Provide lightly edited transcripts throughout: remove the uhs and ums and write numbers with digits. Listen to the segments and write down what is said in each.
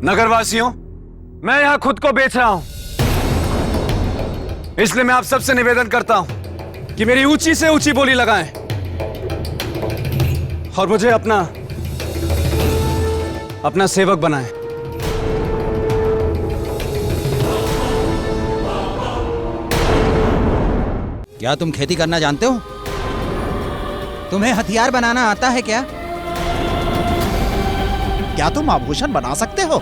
नगरवासियों, मैं यहां खुद को बेच रहा हूं, इसलिए मैं आप सबसे निवेदन करता हूं कि मेरी ऊंची से ऊंची बोली लगाएं और मुझे अपना सेवक बनाएं। क्या तुम खेती करना जानते हो? तुम्हें हथियार बनाना आता है क्या? क्या तुम आभूषण बना सकते हो?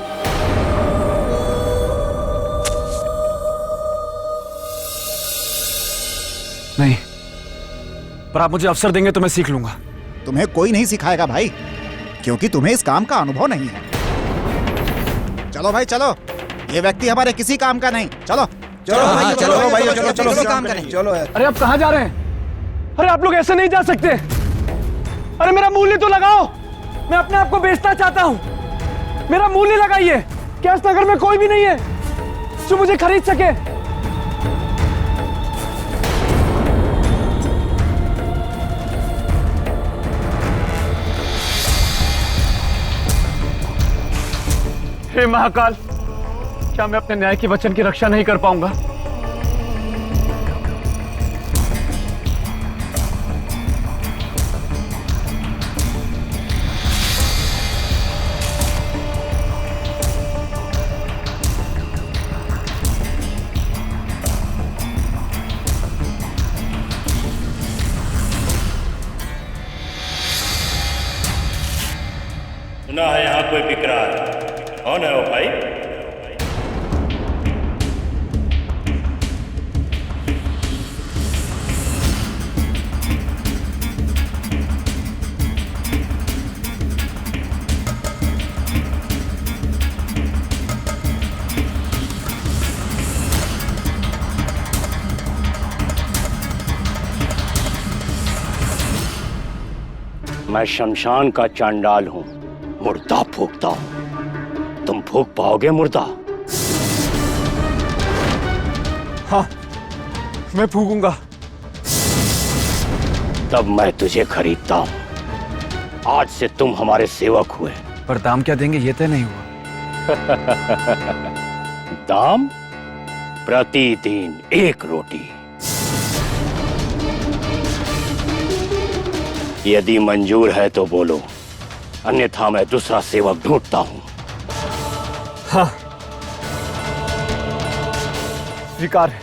नहीं, पर आप मुझे अवसर देंगे तो मैं सीख लूंगा। तुम्हें कोई नहीं सिखाएगा भाई, क्योंकि तुम्हें इस काम का अनुभव नहीं है। चलो भाई चलो, ये व्यक्ति हमारे किसी काम का नहीं। चलो चलो भाई, चलो भाई, चलो चलो, चलो काम करें। चलो। अरे आप कहां जा रहे हैं? अरे आप लोग ऐसे नहीं जा सकते। अरे मेरा मूल्य तो लगाओ, मैं अपने आप को बेचना चाहता हूं। मेरा मूल्य लगाइए। क्या इस नगर में कोई भी नहीं है जो मुझे खरीद सके? हे महाकाल, क्या मैं अपने न्याय के वचन की रक्षा नहीं कर पाऊंगा? सुना है यहाँ कोई विकराल। कौन है वो भाई? मैं शमशान का चांडाल हूं, मुर्दा फूंकता हूं। तुम फूंक पाओगे मुर्दा? हाँ, मैं फूकूंगा। तब मैं तुझे खरीदता हूं। आज से तुम हमारे सेवक हुए। पर दाम क्या देंगे ये तय नहीं हुआ। दाम? प्रतिदिन 1 रोटी। यदि मंजूर है तो बोलो, अन्यथा मैं दूसरा सेवक ढूंढता हूं। हाँ, स्वीकार है।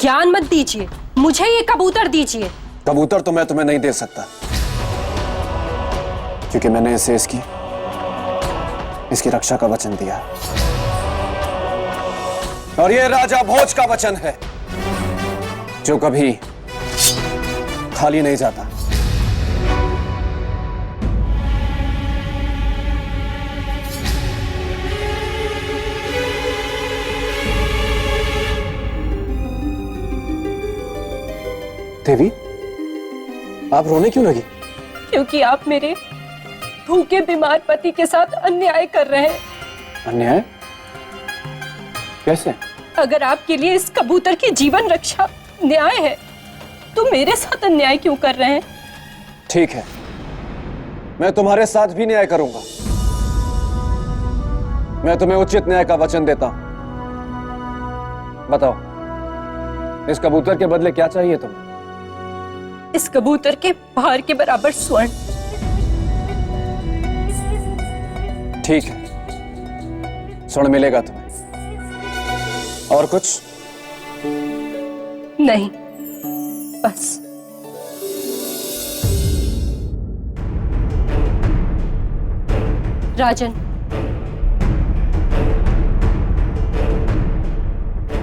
ज्ञान मत दीजिए, मुझे ये कबूतर दीजिए। कबूतर तो मैं तुम्हें नहीं दे सकता, क्योंकि मैंने इसे इसकी रक्षा का वचन दिया, और ये राजा भोज का वचन है जो कभी खाली नहीं जाता। देवी, आप रोने क्यों लगी? क्योंकि आप मेरे भूखे बीमार पति के साथ अन्याय कर रहे हैं। अन्याय? कैसे? अगर आपके लिए इस कबूतर की जीवन रक्षा न्याय है, तो मेरे साथ अन्याय क्यों कर रहे हैं? ठीक है, मैं तुम्हारे साथ भी न्याय करूंगा। मैं तुम्हें उचित न्याय का वचन देता हूं। बताओ, इस कबूतर के बदले क्या चाहिए तुम्हें? इस कबूतर के भार के बराबर स्वर्ण। ठीक है, स्वर्ण मिलेगा तुम्हें। और कुछ? नहीं, बस। राजन,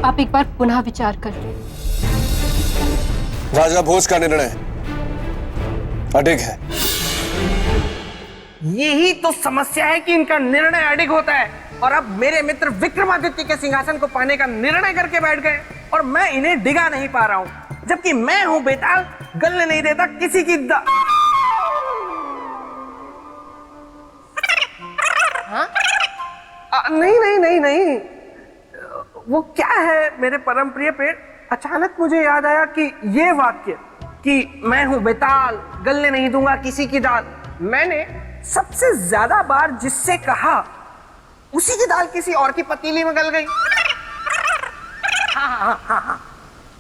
आप एक बार पुनः विचार कर लें। राजा भोज का निर्णय अडिग है। यही तो समस्या है कि इनका निर्णय अडिग होता है, और अब मेरे मित्र विक्रमादित्य के सिंहासन को पाने का निर्णय करके बैठ गए, और मैं इन्हें डिगा नहीं पा रहा हूं, जबकि मैं हूं बेताल, गलने नहीं देता किसी की हाँ? नहीं नहीं नहीं नहीं, वो क्या है मेरे परम प्रिय पेड़? अचानक मुझे याद आया कि ये वाक्य कि मैं हूं बेताल, गलने नहीं दूंगा किसी की दाल, मैंने सबसे ज्यादा बार जिससे कहा उसी की दाल किसी और की पतीली में गल गई। हाँ,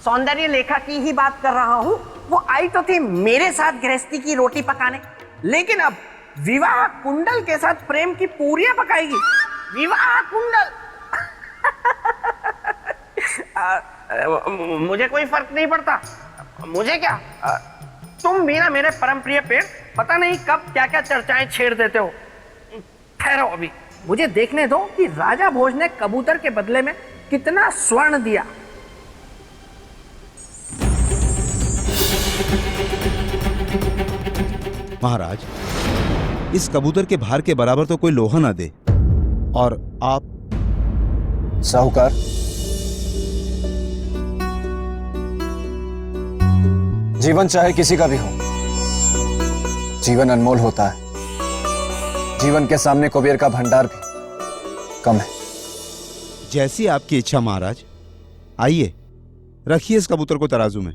सौंदर्य लेखा की ही बात कर रहा हूँ। वो आई तो थी मेरे साथ गृहस्थी की रोटी पकाने, लेकिन अब विवाह कुंडल के साथ प्रेम की पूरियां पकाएगी। विवाह कुंडल। मुझे कोई फर्क नहीं पड़ता। मुझे क्या, तुम भी ना मेरे परम प्रिय पेड़, पता नहीं कब क्या क्या चर्चाएं छेड़ देते हो। ठहरो, अभी मुझे देखने दो कि राजा भोज ने कबूतर के बदले में कितना स्वर्ण दिया। महाराज, इस कबूतर के भार के बराबर तो कोई लोहा ना दे। और आप साहूकार, जीवन चाहे किसी का भी हो, जीवन अनमोल होता है। जीवन के सामने कुबेर का भंडार भी कम है। जैसी आपकी इच्छा महाराज। आइए, रखिए इस कबूतर को तराजू में।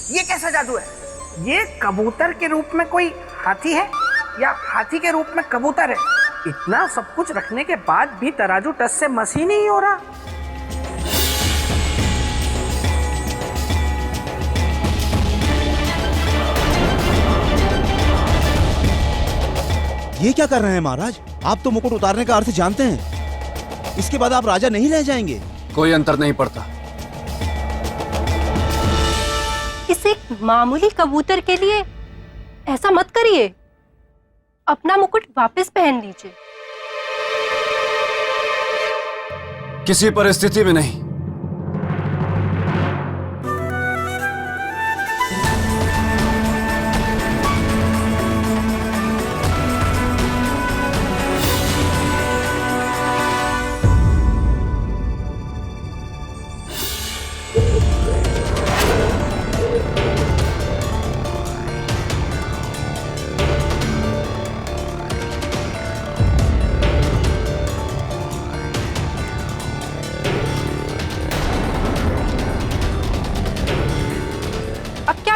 ये कैसा जादू है? ये कबूतर के रूप में कोई हाथी है या हाथी के रूप में कबूतर है? इतना सब कुछ रखने के बाद भी तराजू टस से मस ही नहीं हो रहा। ये क्या कर रहे हैं महाराज? आप तो मुकुट उतारने का अर्थ जानते हैं। इसके बाद आप राजा नहीं रह जाएंगे। कोई अंतर नहीं पड़ता। इस एक मामूली कबूतर के लिए ऐसा मत करिए। अपना मुकुट वापस पहन लीजिए। किसी परिस्थिति में नहीं।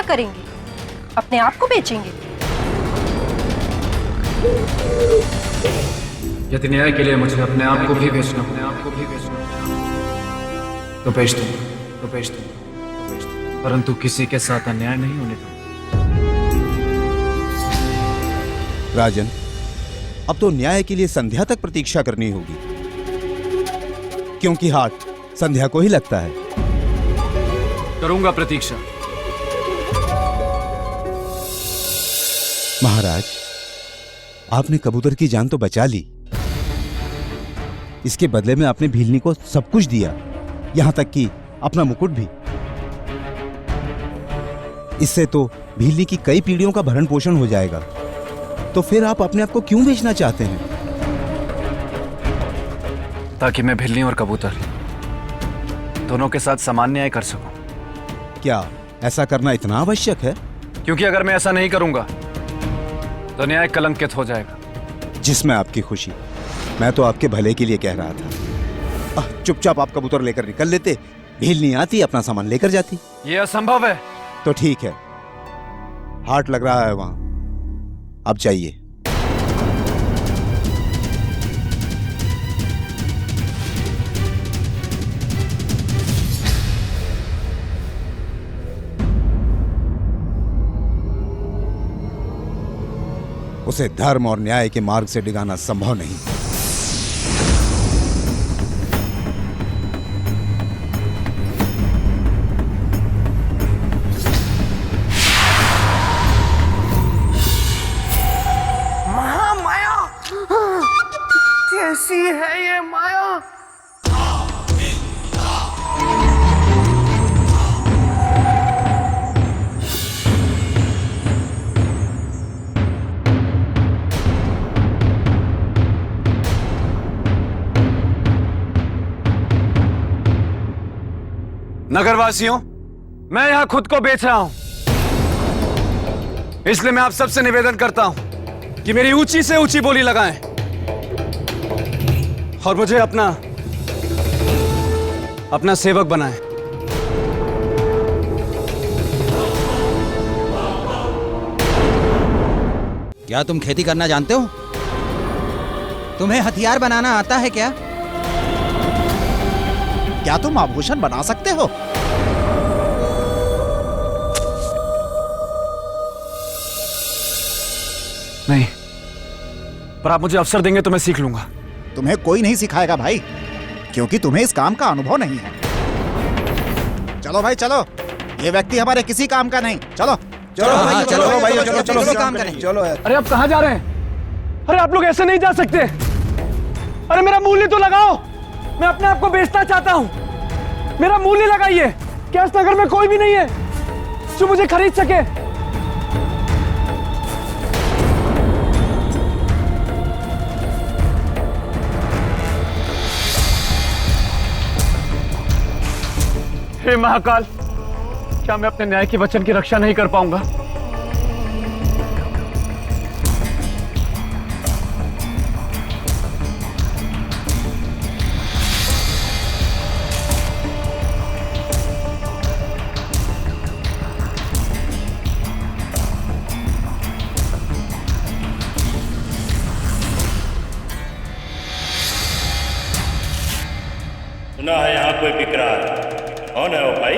करेंगे? अपने आप को बेचेंगे? यदि न्याय के लिए मुझे अपने आप को भी बेचना तो बेच दूंगा, परंतु किसी के साथ अन्याय नहीं होने दूंगा। राजन, अब तो न्याय के लिए संध्या तक प्रतीक्षा करनी होगी, क्योंकि हाट संध्या को ही लगता है। करूंगा प्रतीक्षा। महाराज, आपने कबूतर की जान तो बचा ली। इसके बदले में आपने भीलनी को सब कुछ दिया, यहां तक कि अपना मुकुट भी। इससे तो भीलनी की कई पीढ़ियों का भरण पोषण हो जाएगा। तो फिर आप अपने आप को क्यों बेचना चाहते हैं? ताकि मैं भिलनी और कबूतर दोनों के साथ समान न्याय कर सकूं। क्या ऐसा करना इतना आवश्यक है? क्योंकि अगर मैं ऐसा नहीं करूंगा तो न्याय कलंकित हो जाएगा। जिसमें आपकी खुशी, मैं तो आपके भले के लिए कह रहा था। चुपचाप आप कबूतर लेकर निकल लेते, भीलनी आती अपना सामान लेकर जाती। यह असंभव है। तो ठीक है, हाट लग रहा है वहां, अब चाहिए। उसे धर्म और न्याय के मार्ग से डिगाना संभव नहीं। महामाया, कैसी है ये माया? नगरवासियों, मैं यहां खुद को बेच रहा हूं, इसलिए मैं आप सबसे निवेदन करता हूं कि मेरी ऊंची से ऊंची बोली लगाएं और मुझे अपना सेवक बनाएं। क्या तुम खेती करना जानते हो? तुम्हें हथियार बनाना आता है क्या? क्या तुम आभूषण बना सकते हो? नहीं, पर आप मुझे अवसर देंगे तो मैं सीख लूंगा। तुम्हें कोई नहीं सिखाएगा भाई, क्योंकि तुम्हें इस काम का अनुभव नहीं है। चलो भाई चलो, ये व्यक्ति हमारे किसी काम का नहीं। चलो चलो हाँ, चलो भाई, चलो, चलो किसी काम करें। चलो। अरे आप कहां जा रहे हैं? अरे आप लोग ऐसे नहीं जा सकते। अरे मेरा मूल्य तो लगाओ, मैं अपने आप को बेचना चाहता हूं। मेरा मूल्य लगाइए। कैश नगर में कोई भी नहीं है जो मुझे खरीद सके। हे महाकाल, क्या मैं अपने न्याय के वचन की रक्षा नहीं कर पाऊंगा? सुना है यहाँ कोई बिक रहा है। कौन है वो भाई?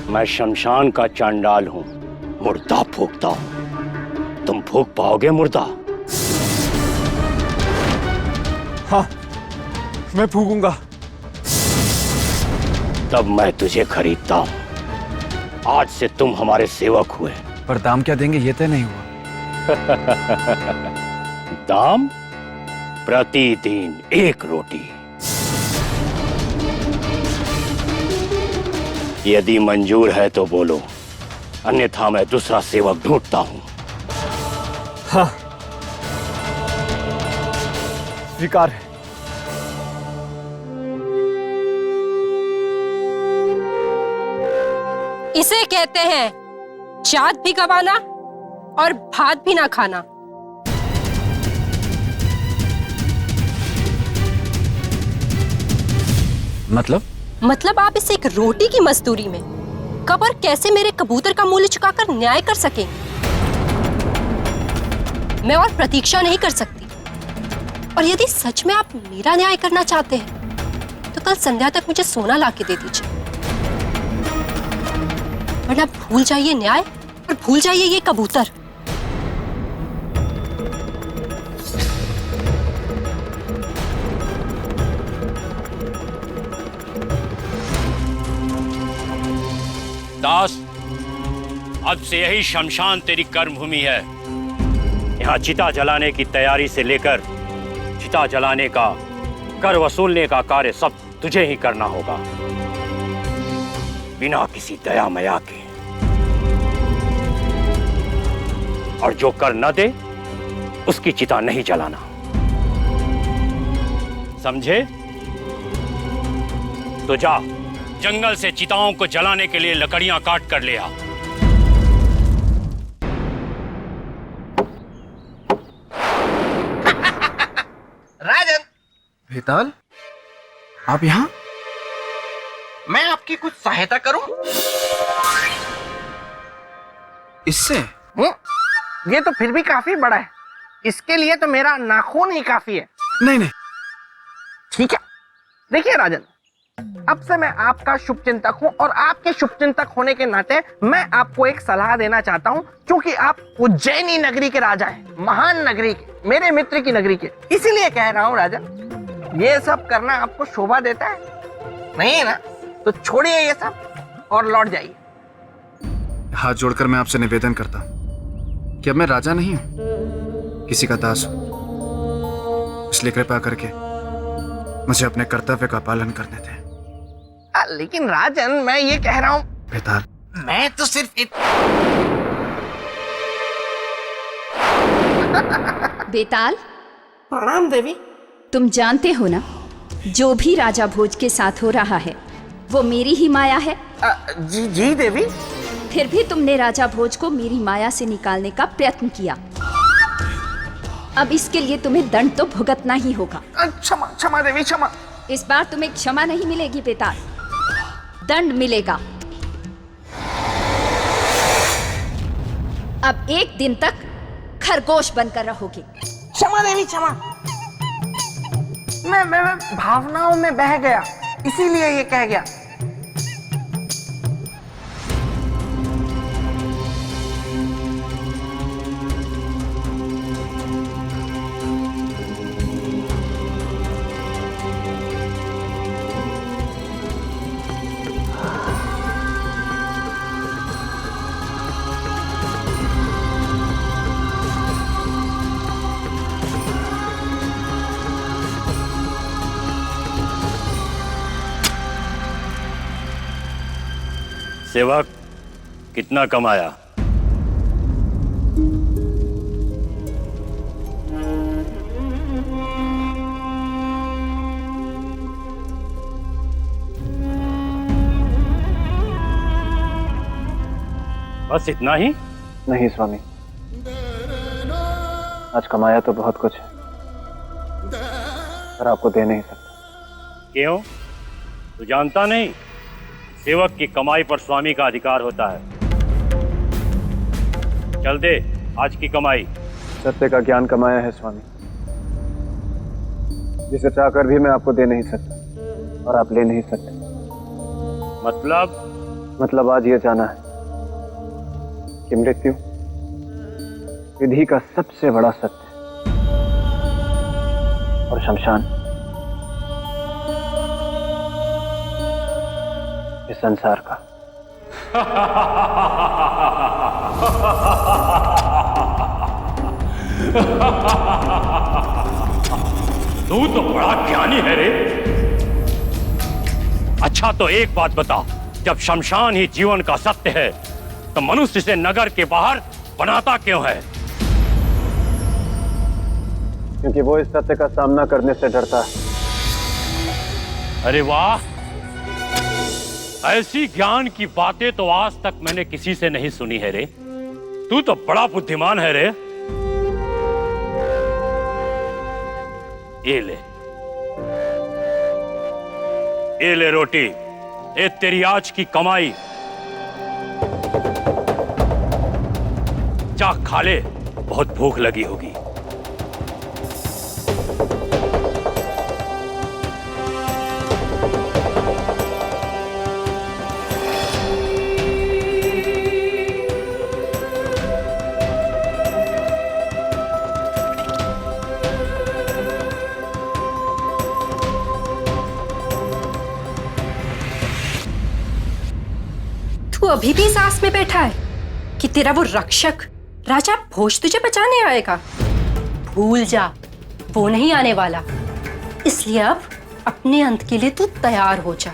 मैं शमशान का चांडाल हूं, मुर्दा फूंकता हूं। तुम फूंक पाओगे मुर्दा? हाँ, मैं फूकूंगा। तब मैं तुझे खरीदता हूं। आज से तुम हमारे सेवक हुए। पर दाम क्या देंगे ये तय नहीं हुआ। दाम? प्रतिदिन 1 रोटी। यदि मंजूर है तो बोलो, अन्यथा मैं दूसरा सेवक ढूंढता हूं। हाँ, स्वीकार है। इसे कहते हैं चाँद भी गवाना और भात भी ना खाना। मतलब आप इसे एक रोटी की मजदूरी में कब और कैसे मेरे कबूतर का मूल्य चुकाकर न्याय कर सकेंगे? मैं और प्रतीक्षा नहीं कर सकती। और यदि सच में आप मेरा न्याय करना चाहते हैं तो कल संध्या तक मुझे सोना लाके दे दीजिए, वरना भूल जाइए न्याय और भूल जाइए ये कबूतर। दास, अब से यही शमशान तेरी कर्मभूमि है। यहाँ चिता जलाने की तैयारी से लेकर चिता जलाने का, कर वसूलने का कार्य सब तुझे ही करना होगा, बिना किसी दया मया के। और जो कर न दे उसकी चिता नहीं जलाना, समझे? तो जा जंगल से चिताओं को जलाने के लिए लकड़ियां काट कर ले आ। राजन, बेताल, आप यहाँ? मैं आपकी कुछ सहायता करूं? इससे? ये तो फिर भी काफी बड़ा है। इसके लिए तो मेरा नाखून ही काफी है। नहीं नहीं। ठीक है, देखिए राजन, अब से मैं आपका शुभचिंतक हूं और आपके शुभचिंतक होने के नाते मैं आपको एक सलाह देना चाहता हूं, क्योंकि आप उज्जैनी नगरी के राजा हैं, महान नगरी के, मेरे मित्र की नगरी के। इसीलिए कह रहा हूं राजन, ये सब करना आपको शोभा देता है? नहीं है ना? तो छोड़िए ये सब और लौट जाइए। हाथ जोड़कर मैं आपसे निवेदन करता हूं कि अब मैं राजा नहीं हूं, किसी का दास हूं। इसलिए कृपा करके मुझे अपने कर्तव्य का पालन करने दें। लेकिन राजन, मैं ये कह रहा हूं, बेताल, मैं तो सिर्फ बेताल, प्रणाम देवी। तुम जानते हो ना, जो भी राजा भोज के साथ हो रहा है वो मेरी ही माया है। जी जी देवी। फिर भी तुमने राजा भोज को मेरी माया से निकालने का प्रयत्न किया। अब इसके लिए तुम्हें दंड तो भुगतना ही होगा। क्षमा क्षमा देवी, क्षमा। इस बार तुम्हें क्षमा नहीं मिलेगी बेताल, दंड मिलेगा। अब 1 दिन तक खरगोश बनकर रहोगे। क्षमा देवी, क्षमा। मैं भावनाओं में बह गया, इसीलिए ये कह गया। सेवक, कितना कमाया? बस इतना ही? नहीं स्वामी, आज कमाया तो बहुत कुछ है, पर आपको दे नहीं सकता। क्यों? तू जानता नहीं, सेवक की कमाई पर स्वामी का अधिकार होता है। चल दे आज की कमाई। सत्य का ज्ञान कमाया है स्वामी, जिसे चाहकर भी मैं आपको दे नहीं सकता और आप ले नहीं सकते। मतलब आज ये जाना है कि मृत्यु विधि का सबसे बड़ा सत्य और शमशान इस संसार का। तू तो बड़ा ज्ञानी है रे। अच्छा तो एक बात बता, जब शमशान ही जीवन का सत्य है तो मनुष्य इसे नगर के बाहर बनाता क्यों है? क्योंकि वो इस सत्य का सामना करने से डरता है। अरे वाह, ऐसी ज्ञान की बातें तो आज तक मैंने किसी से नहीं सुनी है रे। तू तो बड़ा बुद्धिमान है रे। ये ले रोटी, ये तेरी आज की कमाई। जा खा ले, बहुत भूख लगी होगी। तू अभी भी सांस में बैठा है कि तेरा वो रक्षक राजा भोज तुझे बचाने आएगा? भूल जा, वो नहीं आने वाला। इसलिए अब अपने अंत के लिए तू तैयार हो जा।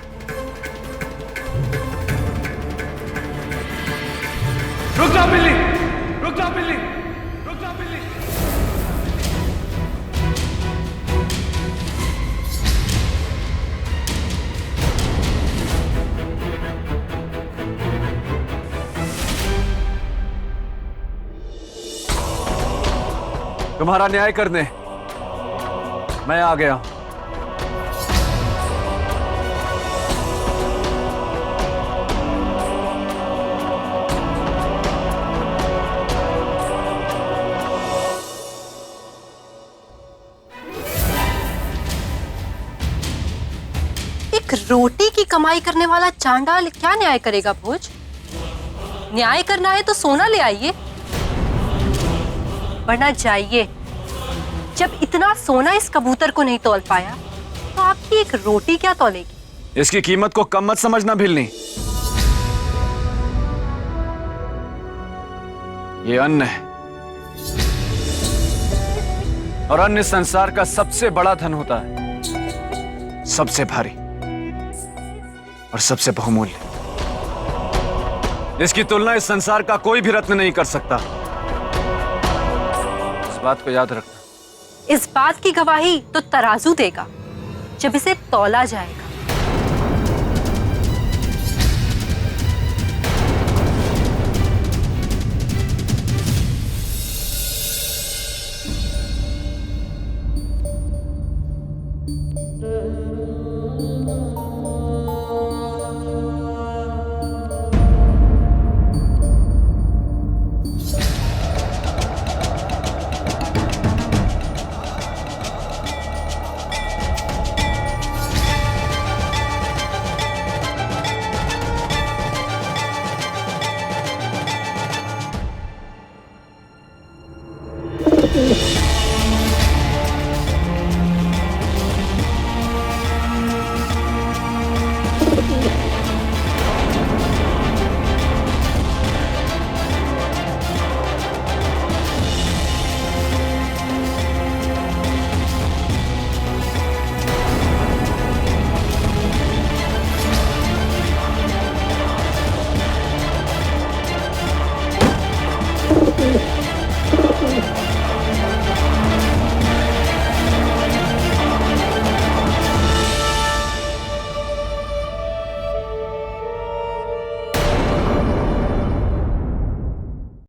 रुक जा बिल्ली, रुक जा बिल्ली, रुक जा बिल्ली। तुम्हारा न्याय करने मैं आ गया। एक रोटी की कमाई करने वाला चांडाल क्या न्याय करेगा भोज? न्याय करना है तो सोना ले आइए, वरना जाइए। जब इतना सोना इस कबूतर को नहीं तौल पाया तो आपकी एक रोटी क्या तौलेगी? इसकी कीमत को कम मत समझना भिलनी। ये अन्न है और अन्न इस संसार का सबसे बड़ा धन होता है, सबसे भारी और सबसे बहुमूल्य। इसकी तुलना इस संसार का कोई भी रत्न नहीं कर सकता। इस बात को याद रखना। इस बात की गवाही तो तराजू देगा जब इसे तौला जाएगा।